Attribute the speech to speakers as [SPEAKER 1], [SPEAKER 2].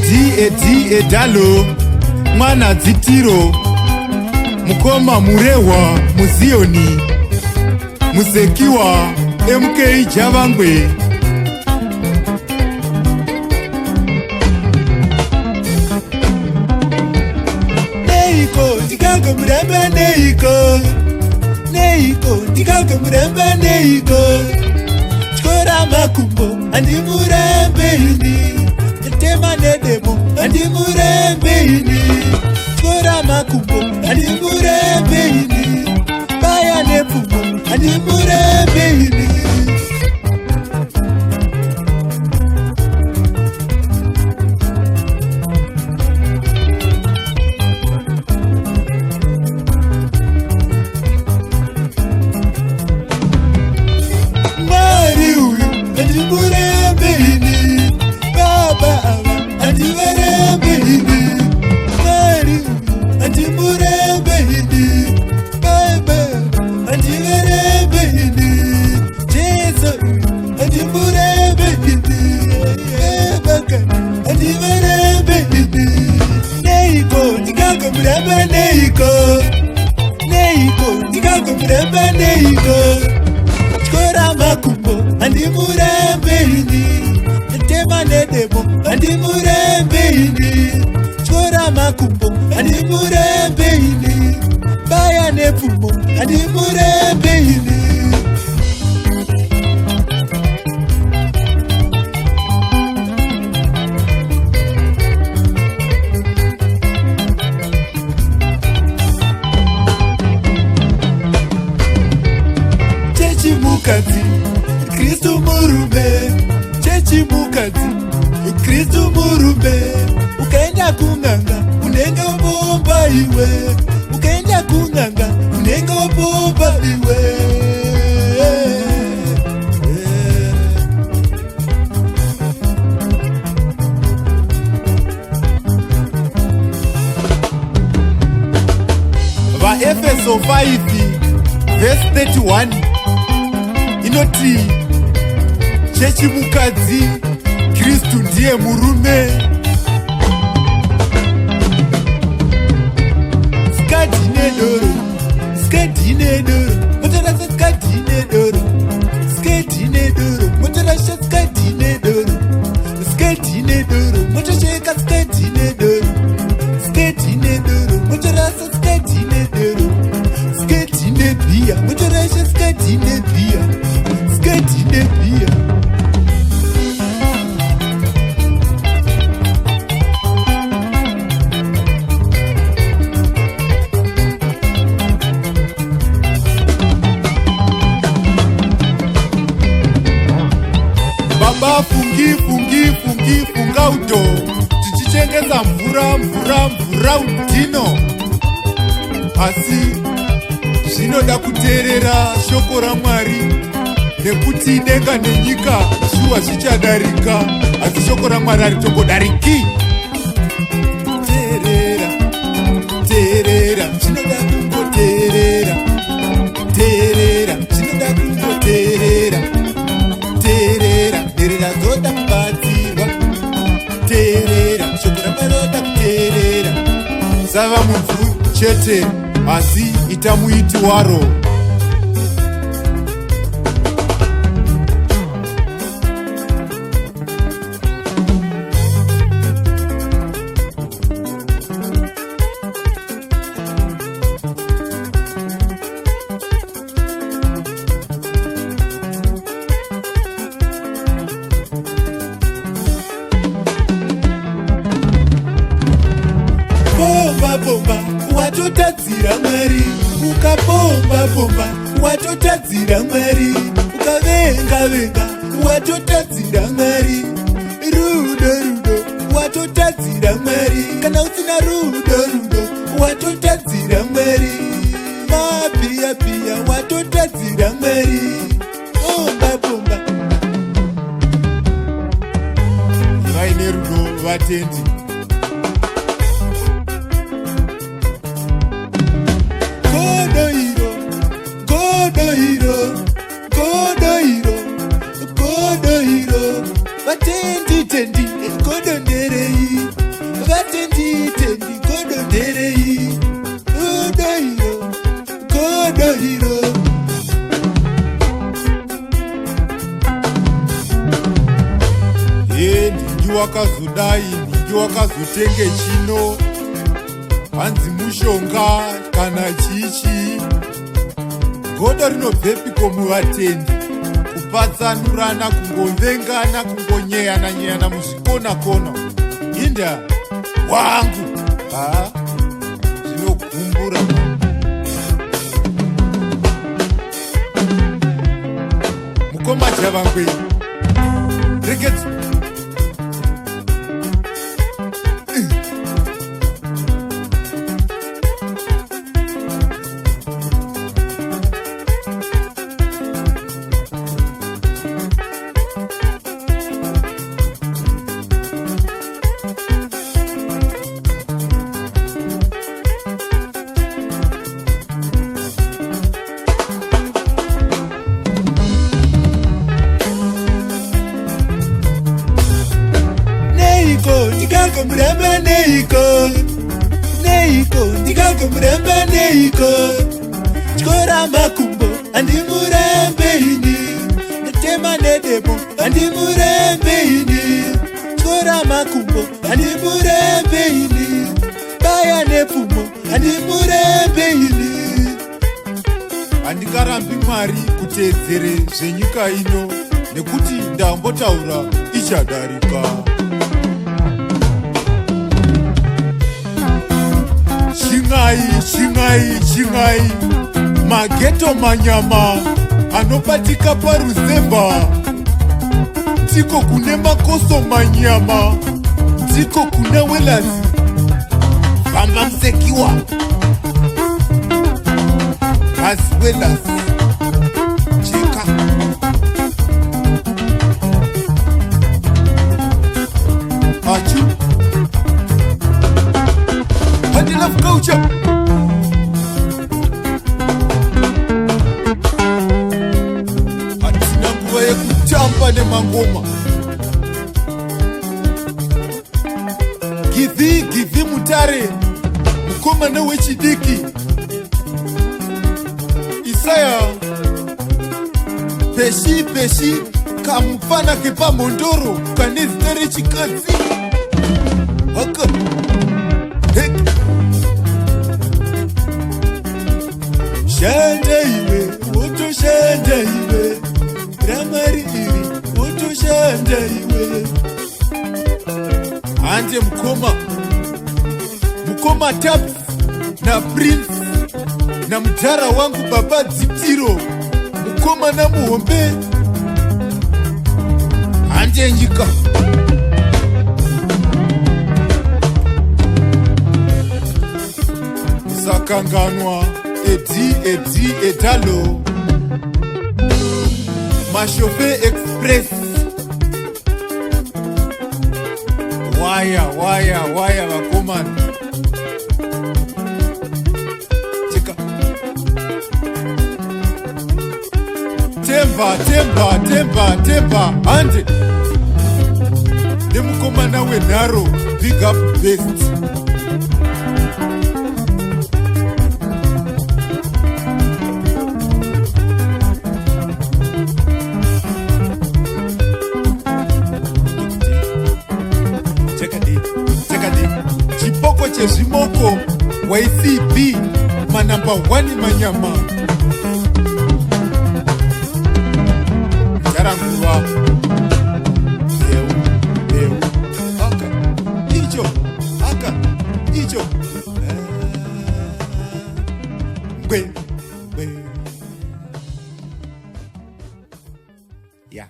[SPEAKER 1] Edi edalo mwana dzitiro mukoma murehwa muzioni musekiwa MK Javangwe Neiko ndikanga muramba Neiko ndikanga muramba Chikora makumbo andimurambe ini Tema nedemo andimurambe ini Chikora makumbo andimurambe ini Baya nepfumo andimurambe ini Chikora makumbo andimurambe ini Tema nedemo andimurambe ini Chikora makumbo andimurambe ini Baya nepfumo andimurambe ini Kristu murumbe Chechi mukadzi Kristu murumbe Ukaenda kunganga unenge wapomba iwe Ukaenda kunganga unenge wapomba iwe Efeso 5 verse 31 inoti chechi mukadzi Kristu ndiye murume skadi nedoro motorasa skadi nedoro motorasha skadi nedoro motosheka skadi nedoro motorasa skadi nedoro skadi nebia motorasha skadi nebia skadi nebia Baba funga uto tichichengeza mvura utino asi zvinoda kuteerera shoko raMwari nekuti denga nenyika zuva zvichadarika asi shoko raMwari haritongodariki teerera zvinoda kungoteerera zvinoda kungoteerera teerera zoda kubatsirwa teerera shoko raMwari roda kuteerera sava munhu chete asi ita muiti waro bomba watotadzira Mwari ukabomba watotadzira Mwari ukavenga watotadzira Mwari rudo watotadzira Mwari kana usina rudo watotadzira Mwari mapia watotadzira Mwari bomba vaine rudo vatendi Vatendi, godo nerei wakazodai ningi wakazotenge chino hanzi mushonga kana chichi. Godo rinobvepiko muvatendi? Kupatsanurana, kungovengana, kungonyeyana-nyeyana muzvikona-kona. Inda wangu zvinogumbura. Mukoma javangwe regetso Ndikako murembe neiko chikora makumbo handi murembe ini netema nedemo handi murembe ini chikora makumbo handi murembe ini baya nepfumo handi murembe ini. Handingarambi Mwari kuteedzere zvenyika ino nekuti ndambotaura ichadarika. Chingai mageto manyama anobatika paruzevha. Tiko kune makoso manyama, tiko kune welazi vamba musekiwa as welazi cheka achu handila fukacha. Hatina nguva yekutamba nemangoma. Givi Mutare, mukomana wechidiki. Isaya peshi kamufana kepamondoro kane zita rechikadzi. Haka shanda iwe wotoshanda iwe ramari iri wotoshanda iwe. Hande mukoma Taps na Prince na mtara wangu baba Dzitiro, mukoma na muhombe. Hande nyika sakanganwa edi etalo Mashofe Express. Waya vakomana cheka temba hande nemukomana wenharo big up best. Chipoko chezvimoko YCB manamba 1 manyama charanguva eu aka icho ngwe ya.